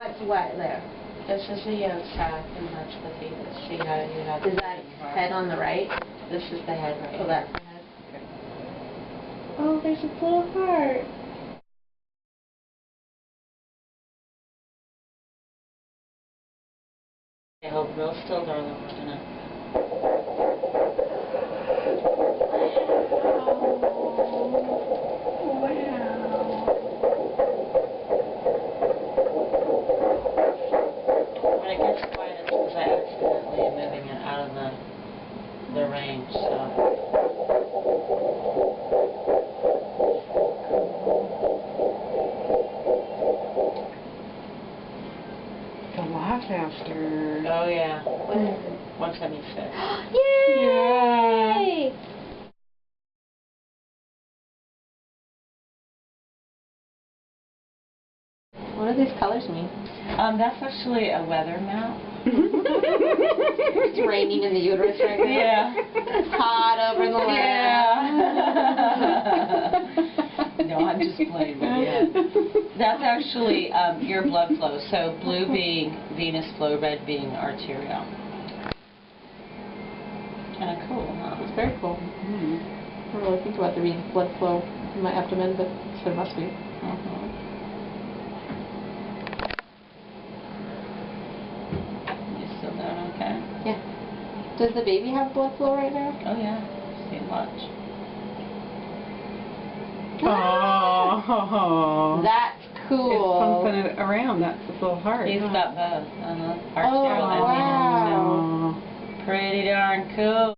What's what there? This is the yolk sac, and that's the fetus. See how you have Is that head on the right? This is the head right Oh, here. that's the head. Okay. Oh, there's a little heart. Okay, hold real still, darling. We're gonna. When it gets quiet, it's because I accidentally am moving it out of the range. So. It's a lot faster. Oh yeah. 176. Yay! What do these colors mean? That's actually a weather map. It's raining in the uterus right now. Yeah. It's hot over in the lab. Yeah. No, I'm just playing with you. That's actually your blood flow. So blue being venous flow, red being arterial. Kind of cool, huh? It's very cool. Mm. I don't really think about there being blood flow in my abdomen, but there must be. You still doing okay? Yeah. Does the baby have blood flow right now? Oh yeah. See, watch. Oh. That's cool. It's pumping it around. That's the little heart. He's huh? got both. Arterial Oh, and venous. wow. Oh. Pretty darn cool.